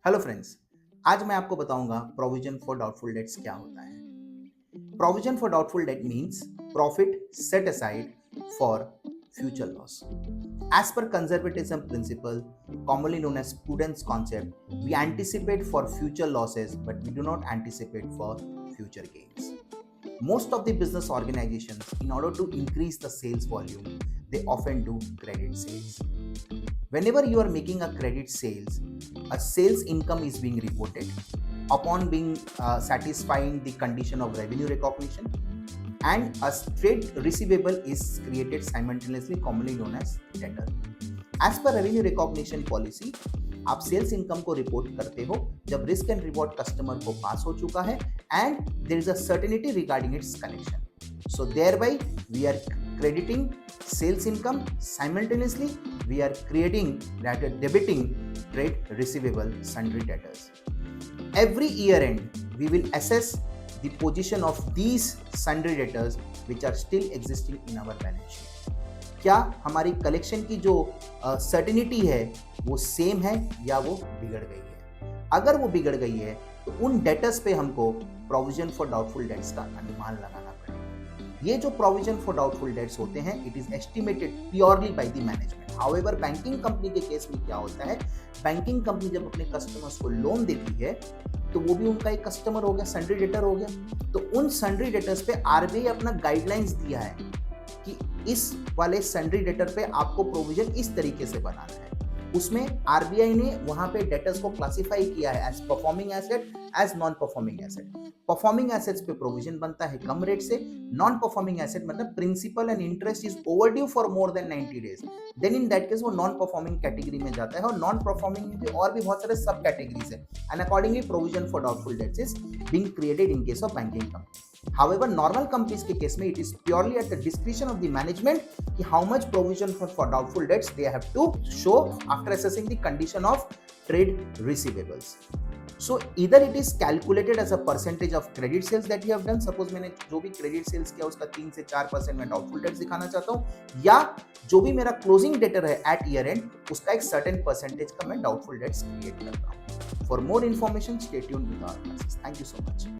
Hello friends. आज मैं आपको बताऊंगा प्रोविजन फॉर डाउटफुल डेट्स क्या होता है। Provision for doubtful that means profit set aside for future loss. As per conservatism principle, commonly known as prudence concept, we anticipate for future losses, but we do not anticipate for future gains. Most of the business organizations, in order to increase the sales volume, they often do credit sales. Whenever you are making a credit sales, a sales income is being reported upon being satisfying the condition of revenue recognition, and a trade receivable is created simultaneously, commonly known as debtor. As per revenue recognition policy, आप sales income को report करते हो जब risk and reward customer को पास हो चुका है and there is a certainty regarding its collection. So thereby we are crediting sales income, simultaneously we are creating that debiting trade receivable sundry debtors. Every year end we will assess the position of these sundry debtors which are still existing in our balance sheet. क्या हमारी collection की जो certainty है वो same है या वो बिगड़ गई है. अगर वो बिगड़ गई है तो उन डेटर्स पे हमको प्रोविजन फॉर डाउटफुल डेट्स का अनुमान लगाना पड़ेगा. ये जो प्रोविजन फॉर डाउटफुल डेट्स होते हैं, it is estimated purely by the management. However banking company के केस में क्या होता है, बैंकिंग कंपनी जब अपने कस्टमर्स को लोन देती है तो वो भी उनका एक कस्टमर हो गया, सन्ड्री डेटर हो गया. तो उन सन्ड्री डेटर्स पे आरबीआई अपना गाइडलाइंस दिया है कि इस वाले सन्ड्री डेटर पे आपको प्रोविजन इस तरीके से बनाना है. उसमें आरबीआई ने वहां पे डेटर्स को क्लासिफाई किया है as performing asset, as non performing asset. Performing assets पे प्रोविजन बनता है कम रेट से. नॉन परफॉर्मिंग एसेट मतलब principal and interest is overdue for more than 90 days, then in that case वो नॉन परफॉर्मिंग कैटेगरी में जाता है. और नॉन परफॉर्मिंग में भी और भी बहुत सारे सब कैटेगरीज है and accordingly provision for doubtful debts is being created in case of banking company. However, normal companies के केस में it is purely at the discretion of the management कि how much provision for doubtful debts they have to show after assessing the condition of trade receivables. So either it is calculated as a percentage of credit sales that you have done. Suppose मैंने जो भी credit sales किया उसका 3 से 4% मैं doubtful debts दिखाना चाहता हूँ, या जो भी मेरा closing debtor है at year end उसका एक certain percentage का मैं doubtful debts create करता हूँ. For more information, stay tuned with our classes. Thank you so much.